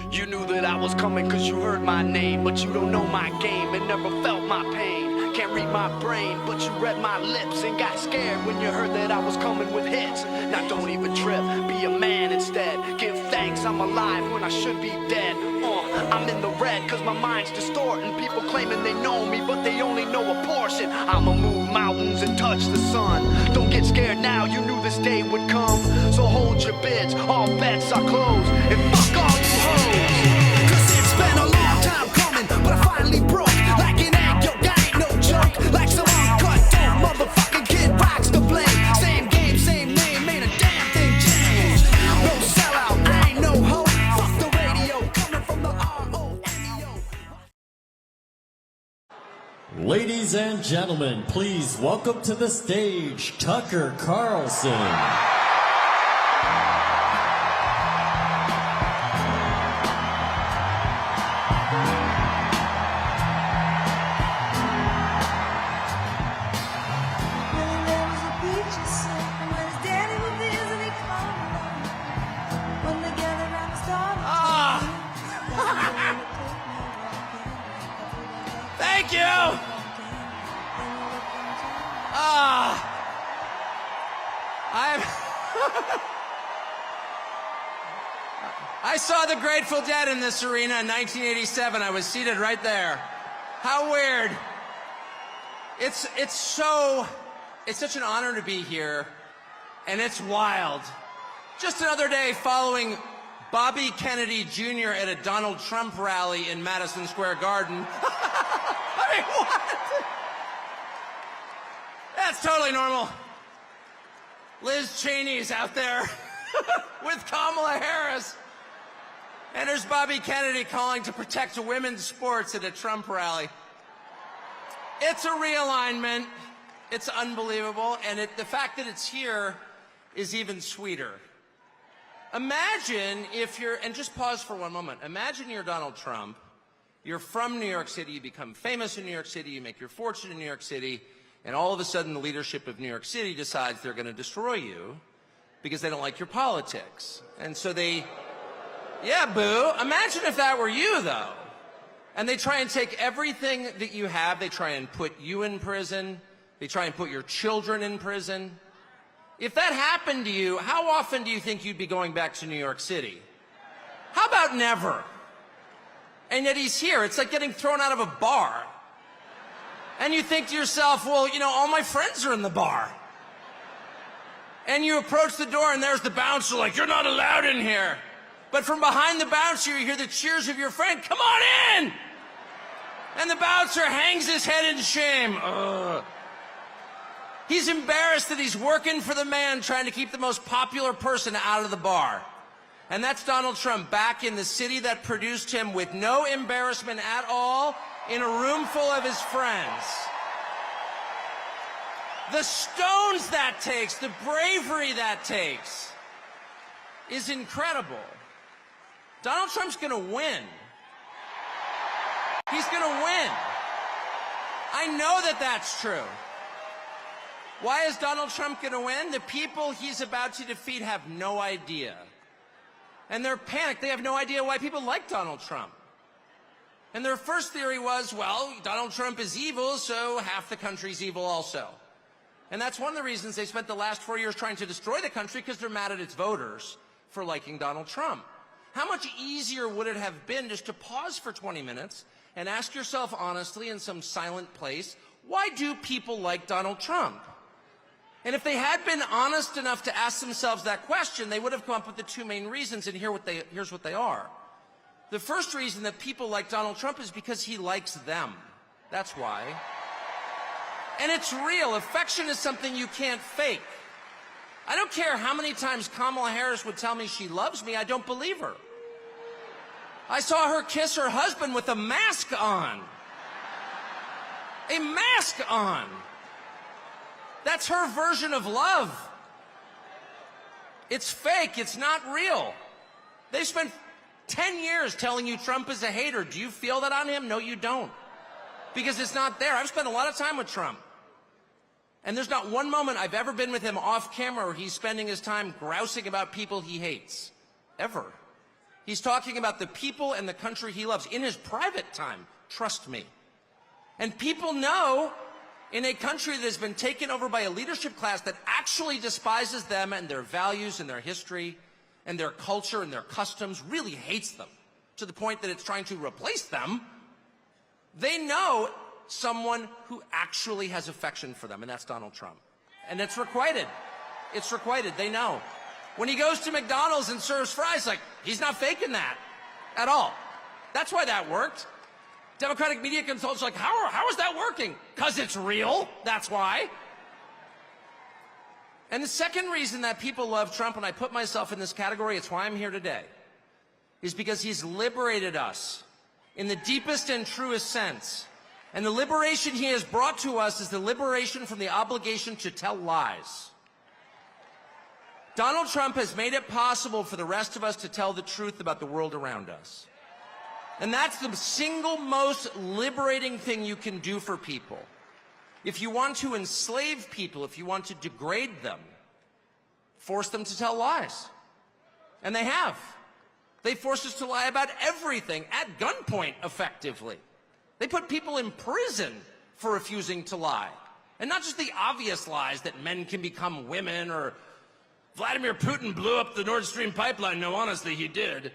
You knew that I was coming cause you heard my name, but you don't know my game and never felt my pain. Can't read my brain, but you read my lips and got scared when you heard that I was coming with hits. Now don't even trip, be a man instead. Give thanks I'm alive when I should be dead. I'm in the red cause my mind's distorting. People claiming they know me, but they only know a portion. I'ma move mountains and touch the sun. Don't get scared now, you knew this day would come. So hold your bids, all bets are closed. And fuck all you hoes. Cause it's been a long time coming, but I finally broke. Like an egg yolk, I ain't no joke. Like some uncut dope, motherfucking Kid Rock's to blame. Same game, same name, ain't a damn thing changed. No sellout, I ain't no hoe. Fuck the radio, coming from the R-O-N-E-O. Ladies and gentlemen, please welcome to the stage Tucker Carlson. Thank you! I saw the Grateful Dead in this arena in 1987. I was seated right there. How weird. It's such an honor to be here, and it's wild. Just another day following Bobby Kennedy Jr. at a Donald Trump rally in Madison Square Garden. I mean, what? That's totally normal. Liz Cheney's out there with Kamala Harris. And there's Bobby Kennedy calling to protect women's sports at a Trump rally. It's a realignment. It's unbelievable. And the fact that it's here is even sweeter. Imagine if you're, and just pause for one moment. Imagine you're Donald Trump. You're from New York City. You become famous in New York City. You make your fortune in New York City. And all of a sudden, the leadership of New York City decides they're going to destroy you because they don't like your politics. And so they, yeah, boo. Imagine if that were you, though. And they try and take everything that you have. They try and put you in prison. They try and put your children in prison. If that happened to you, how often do you think you'd be going back to New York City? How about never? And yet he's here. It's like getting thrown out of a bar. And you think to yourself, well, you know, all my friends are in the bar. And you approach the door and there's the bouncer like, you're not allowed in here. But from behind the bouncer, you hear the cheers of your friend, come on in! And the bouncer hangs his head in shame. Ugh. He's embarrassed that he's working for the man trying to keep the most popular person out of the bar. And that's Donald Trump back in the city that produced him with no embarrassment at all, in a room full of his friends. The stones that takes, the bravery that takes is incredible. Donald Trump's gonna win. He's gonna win. I know that that's true. Why is Donald Trump gonna win? The people he's about to defeat have no idea. And they're panicked. They have no idea why people like Donald Trump. And their first theory was, well, Donald Trump is evil, so half the country's evil also. And that's one of the reasons they spent the last 4 years trying to destroy the country, because they're mad at its voters for liking Donald Trump. How much easier would it have been just to pause for 20 minutes and ask yourself honestly in some silent place, why do people like Donald Trump? And if they had been honest enough to ask themselves that question, they would have come up with the two main reasons, and here's what they are. The first reason that people like Donald Trump is because he likes them. That's why. And it's real. Affection is something you can't fake. I don't care how many times Kamala Harris would tell me she loves me, I don't believe her. I saw her kiss her husband with a mask on. A mask on. That's her version of love. It's fake. It's not real. They spent 10 years telling you Trump is a hater. Do you feel that on him? No, you don't. Because it's not there. I've spent a lot of time with Trump. And there's not one moment I've ever been with him off camera where he's spending his time grousing about people he hates. Ever. He's talking about the people and the country he loves in his private time. Trust me. And people know in a country that has been taken over by a leadership class that actually despises them and their values and their history and their culture and their customs, really hates them to the point that it's trying to replace them, they know someone who actually has affection for them, and that's Donald Trump. And it's requited. It's requited. They know. When he goes to McDonald's and serves fries, like, he's not faking that at all. That's why that worked. Democratic media consultants are like, how is that working? Because it's real. That's why. And the second reason that people love Trump, and I put myself in this category, it's why I'm here today, is because he's liberated us in the deepest and truest sense. And the liberation he has brought to us is the liberation from the obligation to tell lies. Donald Trump has made it possible for the rest of us to tell the truth about the world around us. And that's the single most liberating thing you can do for people. If you want to enslave people, if you want to degrade them, force them to tell lies. And they have. They force us to lie about everything at gunpoint, effectively. They put people in prison for refusing to lie. And not just the obvious lies that men can become women or Vladimir Putin blew up the Nord Stream pipeline. No, honestly, he did.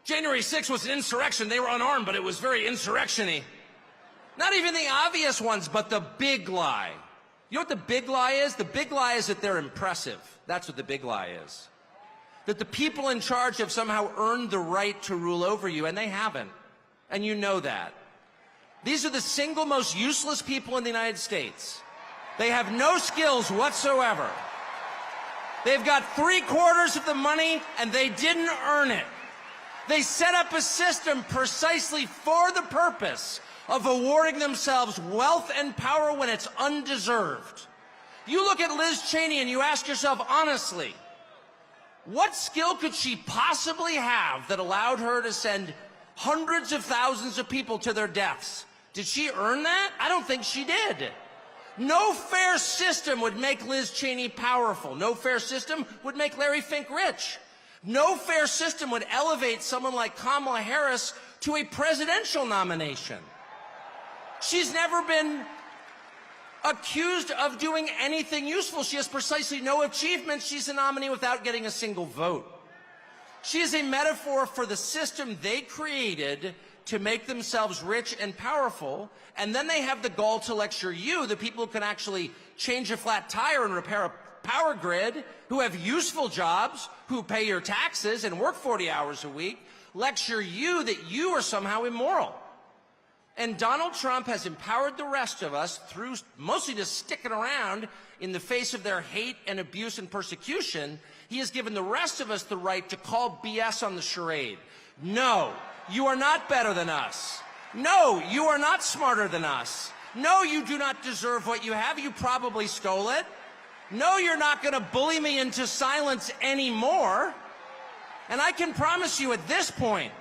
January 6th was an insurrection. They were unarmed, but it was very insurrection-y. Not even the obvious ones, but the big lie. You know what the big lie is? The big lie is that they're impressive. That's what the big lie is. That the people in charge have somehow earned the right to rule over you, and they haven't. And you know that. These are the single most useless people in the United States. They have no skills whatsoever. They've got 3/4 of the money, and they didn't earn it. They set up a system precisely for the purpose of awarding themselves wealth and power when it's undeserved. You look at Liz Cheney and you ask yourself honestly, what skill could she possibly have that allowed her to send hundreds of thousands of people to their deaths? Did she earn that? I don't think she did. No fair system would make Liz Cheney powerful. No fair system would make Larry Fink rich. No fair system would elevate someone like Kamala Harris to a presidential nomination. She's never been accused of doing anything useful. She has precisely no achievements. She's a nominee without getting a single vote. She is a metaphor for the system they created to make themselves rich and powerful, and then they have the gall to lecture you, the people who can actually change a flat tire and repair a power grid, who have useful jobs, who pay your taxes and work 40 hours a week, lecture you that you are somehow immoral. And Donald Trump has empowered the rest of us through mostly just sticking around in the face of their hate and abuse and persecution. He has given the rest of us the right to call BS on the charade. No, you are not better than us. No, you are not smarter than us. No, you do not deserve what you have. You probably stole it. No, you're not going to bully me into silence anymore. And I can promise you at this point,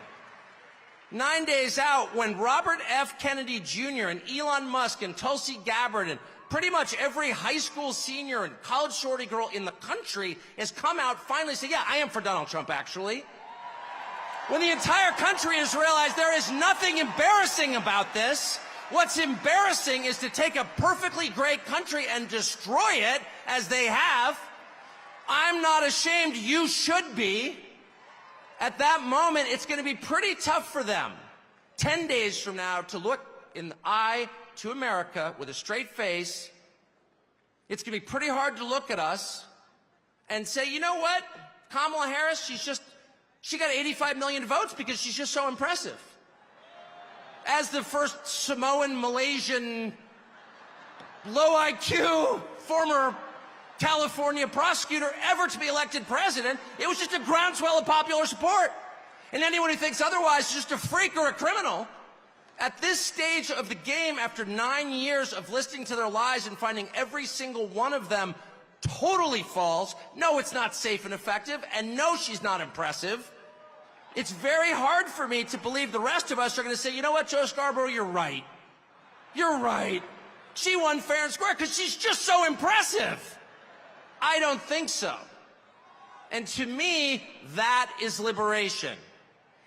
9 days out, when Robert F. Kennedy Jr. and Elon Musk and Tulsi Gabbard and pretty much every high school senior and college shorty girl in the country has come out finally say, yeah, I am for Donald Trump, actually. When the entire country has realized there is nothing embarrassing about this, what's embarrassing is to take a perfectly great country and destroy it, as they have. I'm not ashamed. You should be. At that moment, it's going to be pretty tough for them 10 days from now to look in the eye to America with a straight face. It's going to be pretty hard to look at us and say, you know what? Kamala Harris, she got 85 million votes because she's just so impressive. As the first Samoan, Malaysian, low IQ, former California prosecutor ever to be elected president, it was just a groundswell of popular support. And anyone who thinks otherwise is just a freak or a criminal. At this stage of the game, after 9 years of listening to their lies and finding every single one of them totally false, no, it's not safe and effective, and no, she's not impressive. It's very hard for me to believe the rest of us are going to say, you know what, Joe Scarborough, you're right. You're right. She won fair and square because she's just so impressive. I don't think so. And to me, that is liberation.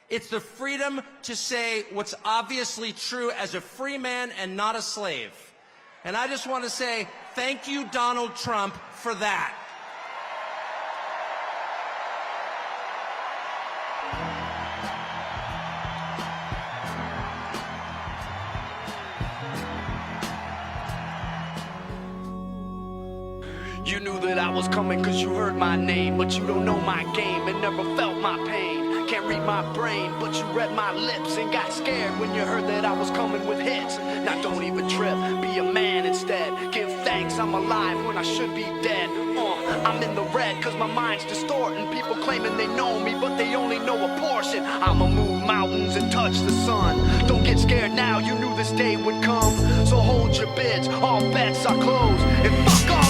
It's the freedom to say what's obviously true as a free man and not a slave. And I just want to say thank you, Donald Trump, for that. You knew that I was coming cause you heard my name, but you don't know my game and never felt my pain. Can't read my brain, but you read my lips and got scared when you heard that I was coming with hits. Now don't even trip, be a man instead. Give thanks I'm alive when I should be dead. I'm in the red cause my mind's distorting. People claiming they know me, but they only know a portion. I'ma move mountains and touch the sun. Don't get scared now, you knew this day would come. So hold your bids, all bets are closed. And fuck off!